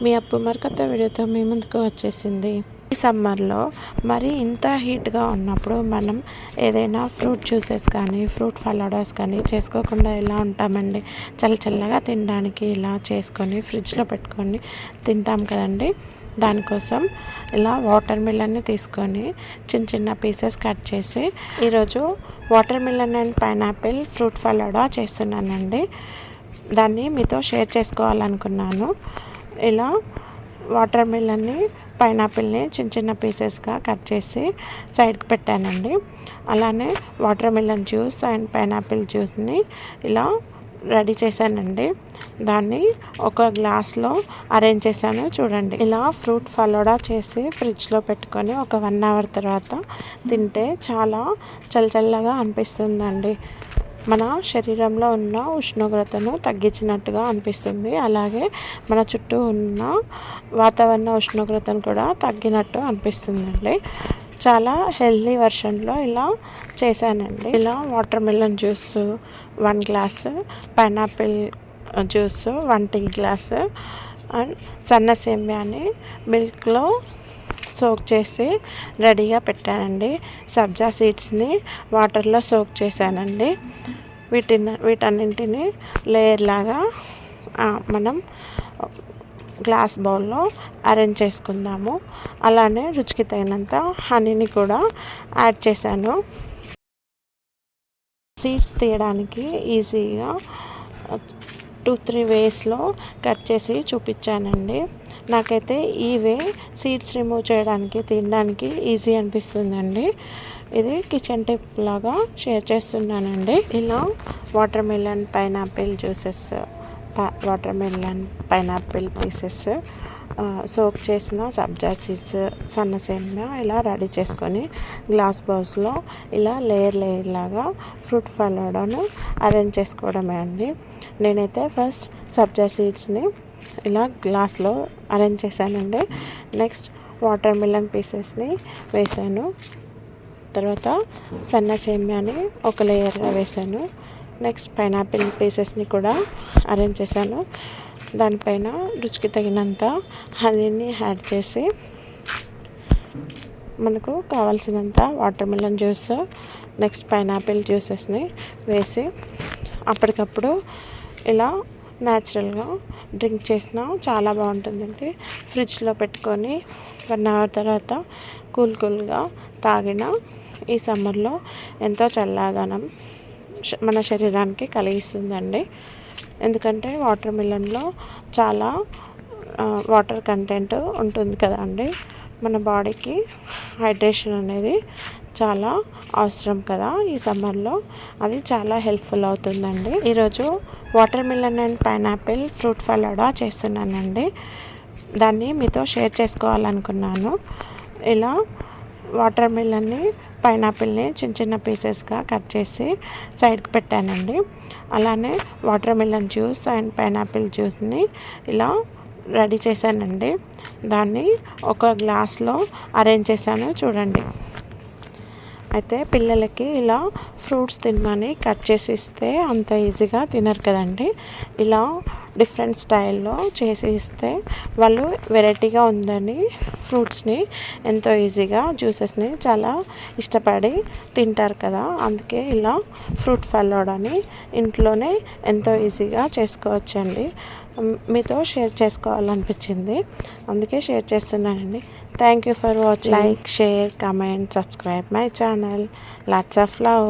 మీ అప్పు మరికొత్త వీడియోతో మీ ముందుకు వచ్చేసింది. ఈ సమ్మర్లో మరి ఇంత హీట్గా ఉన్నప్పుడు మనం ఏదైనా ఫ్రూట్ జ్యూసెస్ కానీ ఫ్రూట్ ఫలాడాస్ కానీ చేసుకోకుండా ఎలా ఉంటామండి. చల్లగా తినడానికి ఇలా చేసుకొని ఫ్రిడ్జ్లో పెట్టుకొని తింటాం కదండి. దానికోసం ఇలా వాటర్ మిలన్ని తీసుకొని చిన్న పీసెస్ కట్ చేసి ఈరోజు watermelon and pineapple fruit falooda చేస్తున్నానండి. దాన్ని మీతో షేర్ చేసుకోవాలనుకున్నాను. ఇలా వాటర్ మిలన్ని పైనాపిల్ని చిన్న పీసెస్గా కట్ చేసి సైడ్కి పెట్టానండి. అలానే water melon juice and pineapple జ్యూస్ని ఇలా రెడీ చేశానండి. దాన్ని ఒక గ్లాస్లో అరేంజ్ చేశాను చూడండి. ఇలా ఫ్రూట్ ఫలోడా చేసి ఫ్రిడ్జ్లో పెట్టుకొని ఒక 1 అవర్ తర్వాత తింటే చాలా చల్లగా అనిపిస్తుందండి. మన శరీరంలో ఉన్న ఉష్ణోగ్రతను తగ్గించినట్టుగా అనిపిస్తుంది. అలాగే మన చుట్టూ ఉన్న వాతావరణ ఉష్ణోగ్రతను కూడా తగ్గినట్టు అనిపిస్తుందండి. చాలా హెల్తీ వర్షన్లో ఇలా చేశానండి. ఇలా watermelon juice 1 glass, pineapple juice 1 tea glass and సన్న సేమ్యాని మిల్క్లో సోక్ చేసి రెడీగా పెట్టానండి. సబ్జా సీడ్స్ని వాటర్లో సోక్ చేశానండి. వీటన్నింటిని లేయర్ లాగా మనం గ్లాస్ బౌల్లో అరేంజ్ చేసుకుందాము. అలానే రుచికి తగినంత హనీని కూడా యాడ్ చేశాను. సీడ్స్ తీయడానికి ఈజీగా 2-3 వేస్లో కట్ చేసి చూపించానండి. నాకైతే ఈ వే సీడ్స్ రిమూవ్ చేయడానికి తినడానికి ఈజీ అనిపిస్తుందండి. ఇది కిచెన్ టిప్ లాగా షేర్ చేస్తున్నానండి. ఇలా water melon pineapple juices, water melon pineapple pieces, soak చేసిన సబ్జా సీడ్స్, సన్న సేమ్యా ఇలా రెడీ చేసుకొని గ్లాస్ బౌల్స్లో ఇలా లేయర్ లాగా ఫ్రూట్ ఫలోడాను అరేంజ్ చేసుకోవడమే అండి. నేనైతే ఫస్ట్ సబ్జా సీడ్స్ని ఇలా గ్లాస్లో అరేంజ్ చేశానండి. నెక్స్ట్ వాటర్ మిలన్ పీసెస్ని వేసాను. తర్వాత సన్న సేమ్యాని ఒక లేయర్గా వేసాను. నెక్స్ట్ పైనాపిల్ పీసెస్ని కూడా అరేంజ్ చేశాను. దానిపైన రుచికి తగినంత హనీని యాడ్ చేసి మనకు కావాల్సినంత watermelon juice, next pineapple జ్యూసెస్ని వేసి అప్పటికప్పుడు ఇలా న్యాచురల్గా డ్రింక్ చేసినా చాలా బాగుంటుందండి. ఫ్రిడ్జ్లో పెట్టుకొని 1 అవర్ తర్వాత కూల్గా తాగిన ఈ సమ్మర్లో ఎంతో చల్లదనం మన శరీరానికి కలిగిస్తుందండి. ఎందుకంటే వాటర్ మిలన్లో చాలా వాటర్ కంటెంట్ ఉంటుంది కదండి. మన బాడీకి హైడ్రేషన్ అనేది చాలా అవసరం కదా. ఈ సమ్మర్లో అది చాలా హెల్ప్ఫుల్ అవుతుందండి. ఈరోజు watermelon and pineapple fruit falooda చేస్తున్నానండి. దాన్ని మీతో షేర్ చేసుకోవాలనుకున్నాను. ఇలా వాటర్ మిలన్ని పైనాపిల్ని చిన్న పీసెస్గా కట్ చేసి సైడ్కి పెట్టానండి. అలానే water melon juice and pineapple జ్యూస్ని ఇలా రెడీ చేశానండి. దాన్ని ఒక గ్లాస్లో అరేంజ్ చేశాను చూడండి. అయితే పిల్లలకి ఇలా ఫ్రూట్స్ తినమని కట్ చేసి ఇస్తే అంత ఈజీగా తినరు కదండి. ఇలా డిఫరెంట్ స్టైల్లో చేసి ఇస్తే వాళ్ళు వెరైటీగా ఉందని ఫ్రూట్స్ని ఎంతో ఈజీగా జ్యూసెస్ని చాలా ఇష్టపడి తింటారు కదా. అందుకే ఇలా ఫ్రూట్ ఫలోడాని ఇంట్లోనే ఎంతో ఈజీగా చేసుకోవచ్చండి. మీతో షేర్ చేసుకోవాలనిపించింది, అందుకే షేర్ చేస్తున్నానండి. Thank you for watching. Like, share, comment, subscribe my channel. Lots of love.